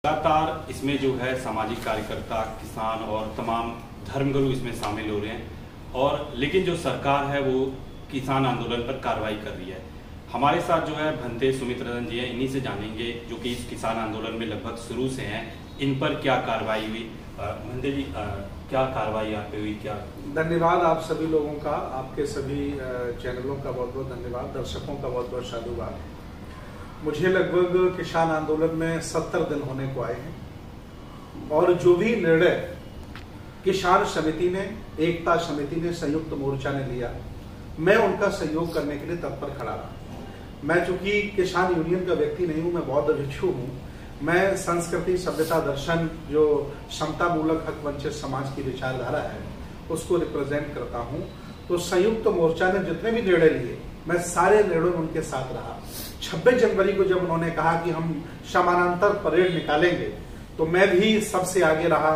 लगातार इसमें जो है सामाजिक कार्यकर्ता, किसान और तमाम धर्मगुरु इसमें शामिल हो रहे हैं और लेकिन जो सरकार है वो किसान आंदोलन पर कार्रवाई कर रही है। हमारे साथ जो है भंते सुमित्रन जी हैं, इन्हीं से जानेंगे जो कि इस किसान आंदोलन में लगभग शुरू से हैं, इन पर क्या कार्रवाई हुई। भंते जी, क्या कार्रवाई यहाँ पे हुई? क्या धन्यवाद आप सभी लोगों का, आपके सभी चैनलों का बहुत बहुत धन्यवाद, दर्शकों का बहुत बहुत साधुवाद। मुझे लगभग किसान आंदोलन में 70 दिन होने को आए हैं और जो भी निर्णय किसान समिति ने, एकता समिति ने, संयुक्त मोर्चा ने लिया, मैं उनका सहयोग करने के लिए तत्पर खड़ा रहा। मैं चूंकि किसान यूनियन का व्यक्ति नहीं हूं, मैं बौद्ध भिक्षु हूं। मैं संस्कृति, सभ्यता, दर्शन, जो समता मूलक हक वंचित समाज की विचारधारा है उसको रिप्रेजेंट करता हूं। तो संयुक्त मोर्चा ने जितने भी निर्णय लिए, मैं सारे निर्णयों में उनके साथ रहा। 26 जनवरी को जब उन्होंने कहा कि हम समानांतर परेड निकालेंगे तो मैं भी सबसे आगे रहा।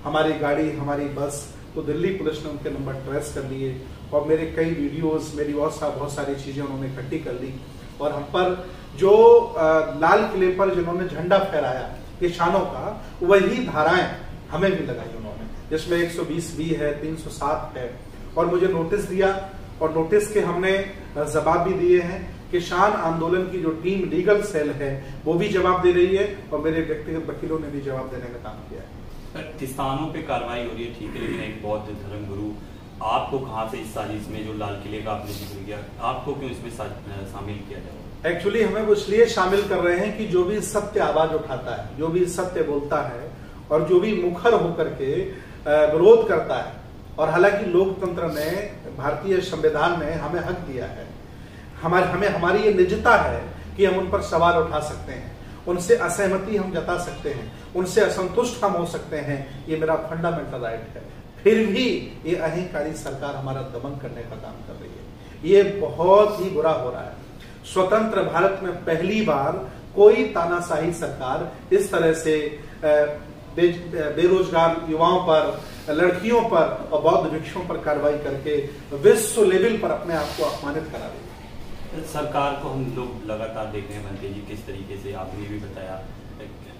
हमारी गाड़ी, हमारी बस, तो दिल्ली पुलिस ने उनके नंबर ट्रेस कर लिए और मेरे कई वीडियोस, मेरी बहुत सारी चीजें उन्होंने इकट्ठी कर ली और हम पर जो लाल किले पर जिन्होंने झंडा फहराया किसानों का, वही धाराएं हमें भी लगाई उन्होंने, जिसमें 120 भी है, 307 है और मुझे नोटिस दिया और नोटिस के हमने जवाब भी दिए हैं। किसान आंदोलन की जो टीम लीगल सेल है वो भी जवाब दे रही है और मेरे व्यक्तिगत वकीलों ने भी जवाब देने का काम किया है। किसानों पे कार्रवाई हो रही है, ठीक है, लेकिन एक बौद्ध धर्मगुरु, आपको कहाँ से इस साजिश में, जो लाल किले का आपने जिक्र किया, आपको क्यों इसमें शामिल किया जाए? एक्चुअली हमें वो इसलिए शामिल कर रहे हैं कि जो भी सत्य आवाज उठाता है, जो भी सत्य बोलता है और जो भी मुखर होकर के विरोध करता है, और हालांकि लोकतंत्र ने, भारतीय संविधान ने हमें हक दिया है, हमारी ये निजता है कि हम उन पर सवाल उठा सकते हैं, उनसे असहमति हम जता सकते हैं, उनसे असंतुष्ट हम हो सकते हैं, ये मेरा फंडामेंटल राइट है। फिर भी ये अहंकारी सरकार हमारा दमन करने का काम कर रही है। ये बहुत ही बुरा हो रहा है। स्वतंत्र भारत में पहली बार कोई तानाशाही सरकार इस तरह से बेरोजगार युवाओं पर, लड़कियों पर और बौद्ध भिक्षुओं पर कार्रवाई करके विश्व लेवल पर अपने आप को अपमानित करा रही है। सरकार को हम लोग लगातार देख रहे हैं भंते जी, किस तरीके से आपने भी बताया,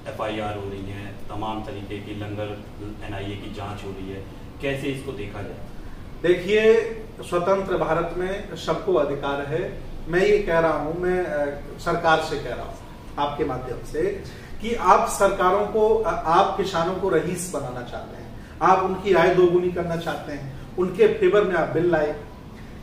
FIR हो रही है, तमाम तरीके की लंगर NIA की जांच हो रही है, कैसे इसको देखा जाए? देखिए, स्वतंत्र भारत में सबको अधिकार है। मैं ये कह रहा हूं, मैं सरकार से कह रहा हूं आपके माध्यम से कि आप सरकारों को, आप किसानों को रईस बनाना चाहते हैं, आप उनकी आय दोगुनी करना चाहते हैं, उनके फेवर में आप बिल लाए।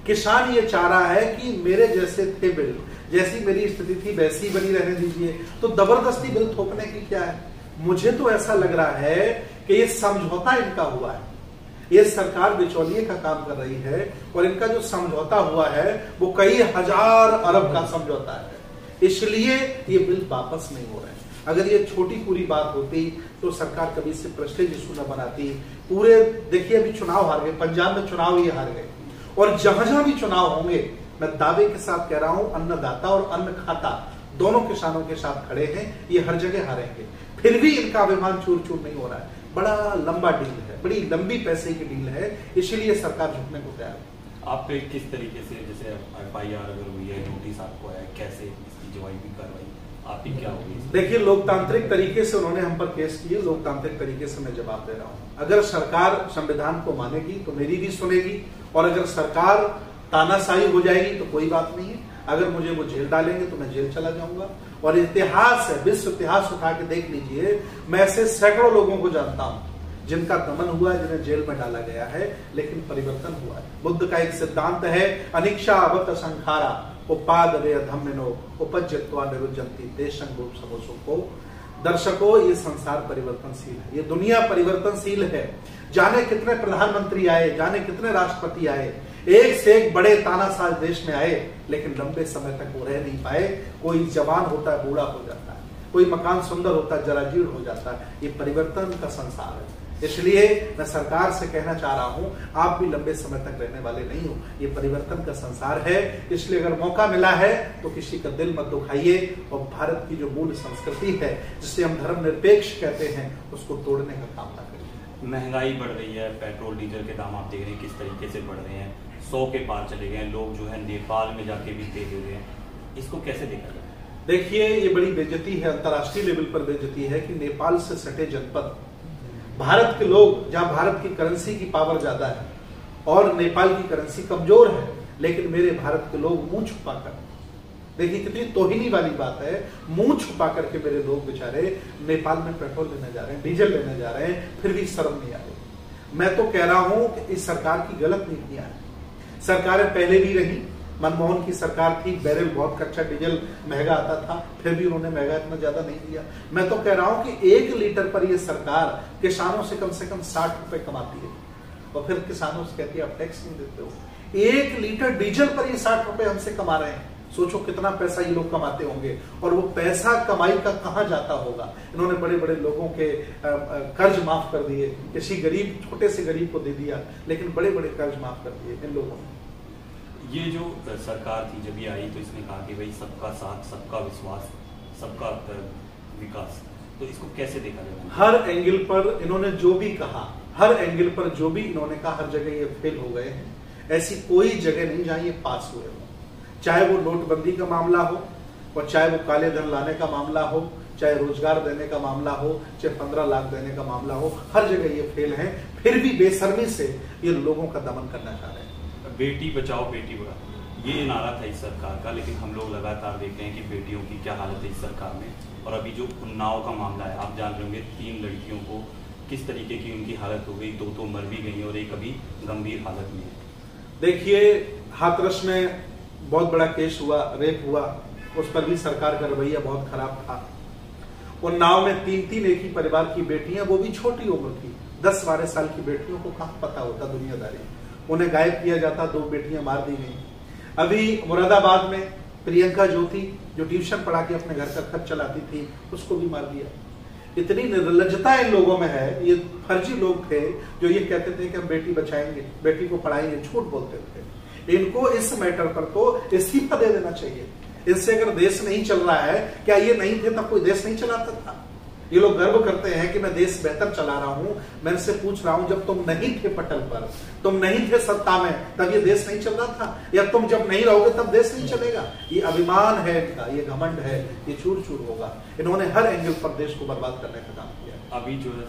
किसान ये चाह रहा है कि मेरे जैसे थे बिल, जैसी मेरी स्थिति थी वैसी बनी रहने दीजिए, तो जबरदस्ती बिल थोपने की क्या है? मुझे तो ऐसा लग रहा है कि ये समझौता इनका हुआ है, ये सरकार बिचौलिए का काम कर रही है और इनका जो समझौता हुआ है वो कई हजार अरब का समझौता है, इसलिए ये बिल वापस नहीं हो रहे हैं। अगर ये छोटी पूरी बात होती तो सरकार कभी से प्रेस्टीज इशू न बनाती। पूरे देखिए, अभी चुनाव हार गए, पंजाब में चुनाव ये हार गए और जहां जहां भी चुनाव होंगे, मैं दावे के साथ कह रहा हूं, अन्नदाता और अन्न खाता दोनों किसानों के साथ खड़े हैं, ये हर जगह हारेंगे। फिर भी इनका अभिमान चूर चूर नहीं हो रहा है। बड़ा लंबा डील है, बड़ी लंबी पैसे की डील है, इसलिए सरकार झुकने को तैयार है। आप पे किस तरीके से, जैसे FIR अगर हुई है, नोटिस आपको आया, कैसे इसकी जवाबी की कार्रवाई आपकी क्या होगी? देखिए, लोकतांत्रिक तरीके से उन्होंने हम पर केस किए, लोकतांत्रिक तरीके से मैं जवाब दे रहा हूं। अगर सरकार संविधान को मानेगी तो मेरी भी सुनेगी और अगर सरकार तानाशाही हो जाएगी तो कोई बात नहीं है। अगर मुझे वो जेल डालेंगे तो मैं जेल चला जाऊंगा। और इतिहास है, विश्व इतिहास उठा के देख लीजिए, मैं ऐसे सैकड़ों लोगों को जानता हूं जिनका दमन हुआ है, जिन्हें जेल में डाला गया है, लेकिन परिवर्तन हुआ है। बुद्ध का एक सिद्धांत है, अनिक्षा अवत संखारा उपाद वे धम्मिनो उपज्यत्वा निरुज्जन्ति देशं रूप समोसो। दर्शकों, ये संसार परिवर्तनशील है, ये दुनिया परिवर्तनशील है। जाने कितने प्रधानमंत्री आए, जाने कितने राष्ट्रपति आए, एक से एक बड़े तानाशाह देश में आए, लेकिन लंबे समय तक वो रह नहीं पाए। कोई जवान होता है, बूढ़ा हो जाता है, कोई मकान सुंदर होता है, जराजीर्ण हो जाता है। ये परिवर्तन का संसार है, इसलिए मैं सरकार से कहना चाह रहा हूं, आप भी लंबे समय तक रहने वाले नहीं हो, ये परिवर्तन का संसार है। इसलिए अगर मौका मिला है तो किसी का दिल मत दुखाइए और भारत की जो मूल संस्कृति है, जिसे हम धर्मनिरपेक्ष कहते हैं, उसको तोड़ने का काम ना करिए। महंगाई बढ़ रही है, पेट्रोल डीजल के दाम आप देख रहे हैं किस तरीके से बढ़ रहे हैं, 100 के पार चले गए, लोग जो है नेपाल में जाके भी तेल ले रहे हैं, इसको कैसे देखा जाए? देखिए, ये बड़ी बेइज्जती है, अंतर्राष्ट्रीय लेवल पर बेइज्जती है कि नेपाल से सटे जनपद, भारत के लोग, जहां भारत की करेंसी की पावर ज्यादा है और नेपाल की करेंसी कमजोर है, लेकिन मेरे भारत के लोग मुंह छुपाकर, देखिए कितनी तोहिनी वाली बात है, मुंह छुपा करके मेरे लोग बेचारे नेपाल में पेट्रोल लेने जा रहे हैं, डीजल लेने जा रहे हैं, फिर भी शर्म नहीं आ रही। मैं तो कह रहा हूं कि इस सरकार की गलत नीतियां हैं। सरकारें पहले भी रही, मनमोहन की सरकार थी, बैरल बहुत कच्चा डीजल महंगा आता था, फिर भी उन्होंने महंगा इतना ज्यादा नहीं दिया। मैं तो कह रहा हूं कि 1 लीटर पर यह सरकार किसानों से कम 60 रुपए कमाती है, और फिर किसानों से कहती है आप टैक्स नहीं देते हो। 1 लीटर डीजल पर ये 60 रुपए हमसे कमा रहे हैं। सोचो कितना पैसा ये लोग कमाते होंगे, और वो पैसा कमाई का कहां जाता होगा। इन्होंने बड़े बड़े लोगों के कर्ज माफ कर दिए, किसी गरीब, छोटे से गरीब को दे दिया, लेकिन बड़े बड़े कर्ज माफ कर दिए इन लोगों ने। ये जो सरकार थी जब ये आई तो इसने कहा कि भाई सबका साथ, सबका विश्वास, सबका विकास, तो इसको कैसे देखा जाए? हर एंगल पर इन्होंने जो भी कहा, हर एंगल पर जो भी इन्होंने कहा, हर जगह ये फेल हो गए हैं। ऐसी कोई जगह नहीं जहां ये पास हुए हो, चाहे वो नोटबंदी का मामला हो, और चाहे वो काले धन लाने का मामला हो, चाहे रोजगार देने का मामला हो, चाहे 15 लाख देने का मामला हो, हर जगह ये फेल है। फिर भी बेशर्मी से ये लोगों का दमन करना चाह रहे हैं। बेटी बचाओ बेटी पढ़ाओ, ये नारा था इस सरकार का, लेकिन हम लोग लगातार देख रहे हैं कि बेटियों की क्या हालत है इस सरकार में। और अभी जो उन्नाव का मामला है, आप जान रहे होंगे 3 लड़कियों को किस तरीके की उनकी हालत हो गई, 2 तो मर भी गई और एक अभी गंभीर हालत में है। देखिए, हाथरस में बहुत बड़ा केस हुआ, रेप हुआ, उस पर भी सरकार का रवैया बहुत खराब था। उन्नाव में 3 एक ही परिवार की बेटियां, वो भी छोटी उम्र की, 10-12 साल की बेटियों को कहां पता होता दुनियादारी, उन्हें गायब किया जाता, 2 बेटियां मार दी गई। अभी मुरादाबाद में प्रियंका ज्योति, जो ट्यूशन पढ़ा के अपने घर का खर्च चलाती थी, उसको भी मार दिया। इतनी निर्लज्जता इन लोगों में है। ये फर्जी लोग थे जो ये कहते थे कि हम बेटी बचाएंगे, बेटी को पढ़ाएंगे, झूठ बोलते थे। इनको इस मैटर पर तो इस्तीफा दे देना चाहिए। इससे अगर देश नहीं चल रहा है, क्या ये नहीं थे तब कोई देश नहीं चलाता था? ये लोग गर्व करते हैं कि मैं देश बेहतर चला रहा हूं। मैं इनसे पूछ रहा हूं, जब तुम नहीं थे पटल पर, तुम नहीं थे सत्ता में, तब ये देश नहीं चल रहा था? या तुम जब नहीं रहोगे तब देश नहीं चलेगा? ये अभिमान है इनका, ये घमंड है, ये चूर चूर होगा। इन्होंने हर एंगल पर देश को बर्बाद करने का काम किया। अभी जो है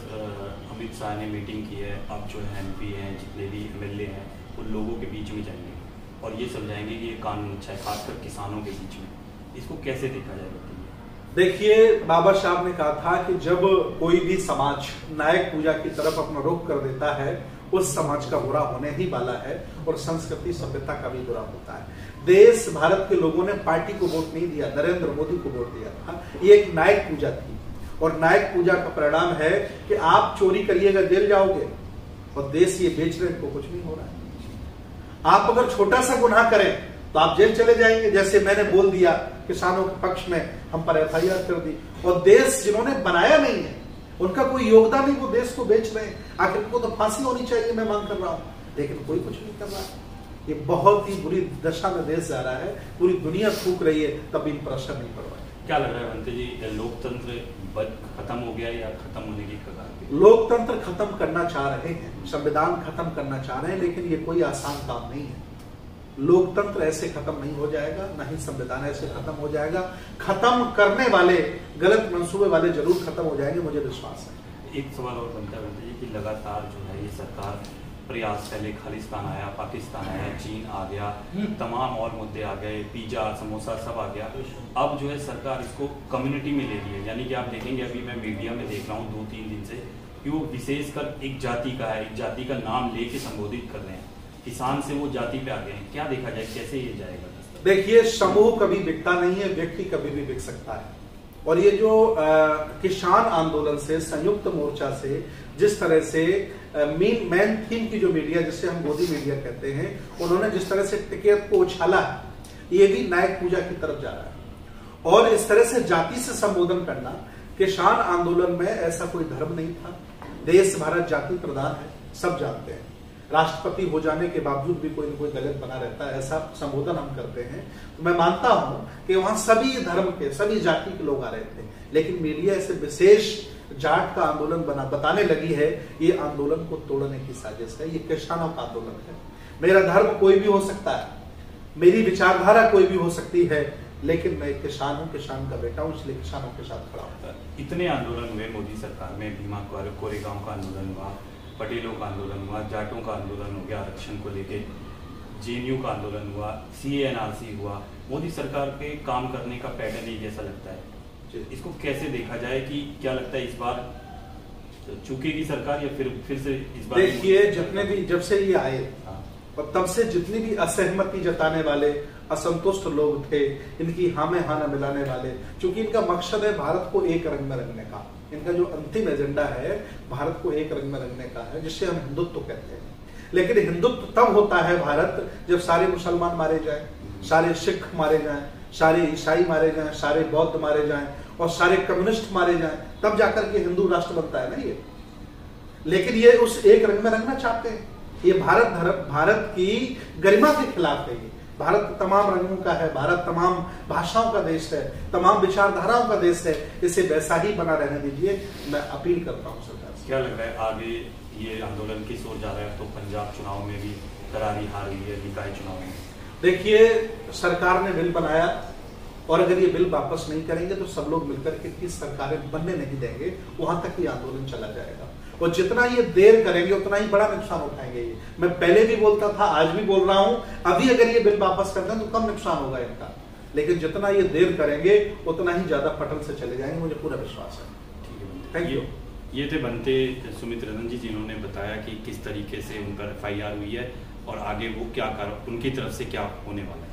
अमित शाह ने मीटिंग की है, अब जो है MP हैं, जितने भी MLA हैं, उन लोगों के बीच में जाएंगे और ये समझाएंगे कि ये कानून अच्छा है, खासकर किसानों के बीच में। इसको कैसे देखा जाएगा? देखिए, बाबा साहब ने कहा था कि जब कोई भी समाज नायक पूजा की तरफ अपना रुख कर देता है, उस समाज का बुरा होने ही वाला है, और संस्कृति सभ्यता का भी बुरा होता है। देश, भारत के लोगों ने पार्टी को वोट नहीं दिया, नरेंद्र मोदी को वोट दिया था। ये एक नायक पूजा थी, और नायक पूजा का परिणाम है कि आप चोरी करिएगा जेल जाओगे, और देश ये बेच रहे को कुछ नहीं हो रहा है। आप अगर छोटा सा गुनाह करें तो आप जेल चले जाएंगे। जैसे मैंने बोल दिया, किसानों के पक्ष में हम पर FIR कर दी, और देश जिन्होंने बनाया नहीं है, उनका कोई योगदान नहीं, वो देश को बेच रहे हैं। आखिर उनको तो फांसी होनी चाहिए, मैं मांग कर रहा हूं, लेकिन कोई कुछ नहीं कर रहा है। ये बहुत ही बुरी दशा में देश जा रहा है, पूरी दुनिया थूक रही है, तब भी इन पर असर नहीं पड़ रहा है। क्या लग रहा है बनते जी, लोकतंत्र खत्म हो गया या खत्म होने की कगार पे? लोकतंत्र खत्म करना चाह रहे हैं, संविधान खत्म करना चाह रहे हैं, लेकिन ये कोई आसान काम नहीं है। लोकतंत्र ऐसे खत्म नहीं हो जाएगा, ना ही संविधान ऐसे खत्म हो जाएगा। खत्म करने वाले, गलत मंसूबे वाले जरूर खत्म हो जाएंगे, मुझे विश्वास है। एक सवाल और बनता है कि लगातार जो है ये सरकार प्रयास, पहले खालिस्तान आया, पाकिस्तान आया, चीन आ गया, तमाम और मुद्दे आ गए, पिज्जा, समोसा सब आ गया। अब जो है सरकार इसको कम्युनिटी में ले रही है, यानी कि आप देखेंगे, अभी मैं मीडिया में देख रहा हूँ 2-3 दिन से कि वो विशेषकर एक जाति का है, एक जाति का नाम लेके संबोधित कर रहे हैं। किसान से वो जाति पे आ गए हैं। क्या देखा जाए, कैसे ये जाएगा? देखिए, समूह कभी बिकता नहीं है, व्यक्ति कभी भी बिक सकता है। और ये जो किसान आंदोलन से, संयुक्त मोर्चा से, जिस तरह से मेन थीम की जो मीडिया, जिसे हम गोदी मीडिया कहते हैं, उन्होंने जिस तरह से टिकट को उछाला है, ये भी नायक पूजा की तरफ जा रहा है। और इस तरह से जाति से संबोधन करना, किसान आंदोलन में ऐसा कोई धर्म नहीं था। देश भारत जाति प्रधान है, सब जानते हैं। राष्ट्रपति हो जाने के बावजूद भी कोई न कोई दलित बना रहता है, ऐसा संबोधन हम करते हैं। तो मैं मानता हूं कि वहां सभी धर्म के, सभी जाति के लोग आ रहे थे, लेकिन मीडिया ऐसे विशेष जाट का आंदोलन बताने लगी है। ये आंदोलन को तोड़ने की साजिश है, ये किसानों का आंदोलन है। मेरा धर्म कोई भी हो सकता है, मेरी विचारधारा कोई भी हो सकती है, लेकिन मैं एक किसान हूँ, किसान का बेटा हूँ, इसलिए किसानों के साथ खड़ा हूँ। इतने आंदोलन हुए मोदी सरकार में, भीमा कोरेगांव का आंदोलन हुआ, पटेलों का आंदोलन हुआ, जाटों का आंदोलन हो गया आरक्षण को लेके, जेएनयू का आंदोलन हुआ, CA/NRC हुआ। मोदी सरकार के काम करने का पैटर्न ही जैसा लगता है, इसको कैसे देखा जाए कि क्या लगता है इस बार चूकेगी सरकार या फिर से इस बार? देखिए, जितने भी जब से ये आए और तब से जितनी भी असहमति जताने वाले, असंतुष्ट लोग थे, इनकी हाँ में हाँ न मिलाने वाले, क्योंकि इनका मकसद है भारत को एक रंग में रंगने का। इनका जो अंतिम एजेंडा है भारत को एक रंग में रंगने का है, जिससे हम हिंदुत्व कहते हैं। लेकिन हिंदुत्व तब होता है भारत जब सारे मुसलमान मारे जाएं, सारे सिख मारे जाएं, सारे ईसाई मारे जाएं, सारे बौद्ध मारे जाएं और सारे कम्युनिस्ट मारे जाएं, तब जाकर के हिंदू राष्ट्र बनता है ना ये। लेकिन ये उस एक रंग में रंगना चाहते हैं। ये भारत की गरिमा के खिलाफ है। ये भारत तमाम रंगों का है, भारत तमाम भाषाओं का देश है, तमाम विचारधाराओं का देश है। इसे वैसा ही बना रहने दीजिए, मैं अपील करता हूँ सरकार से। क्या लग रहा है आगे ये आंदोलन किस ओर जा रहा है? तो पंजाब चुनाव में भी करारी हार हुई है, निकाय चुनाव में। देखिए, सरकार ने बिल बनाया और अगर ये बिल वापस नहीं करेंगे तो सब लोग मिलकर के किस सरकारें बनने नहीं देंगे, वहां तक ये आंदोलन चला जाएगा। और जितना ये देर करेंगे उतना ही बड़ा नुकसान उठाएंगे ये। मैं पहले भी बोलता था, आज भी बोल रहा हूं, अभी अगर ये बिल वापस कर दें तो कम नुकसान होगा इनका, लेकिन जितना ये देर करेंगे उतना ही ज्यादा पटल से चले जाएंगे, मुझे पूरा विश्वास है। ठीक है, थैंक यू। ये थे बनते सुमित रंजन जी, जिन्होंने बताया कि किस तरीके से उन पर FIR हुई है और आगे वो क्या उनकी तरफ से क्या होने वाला है।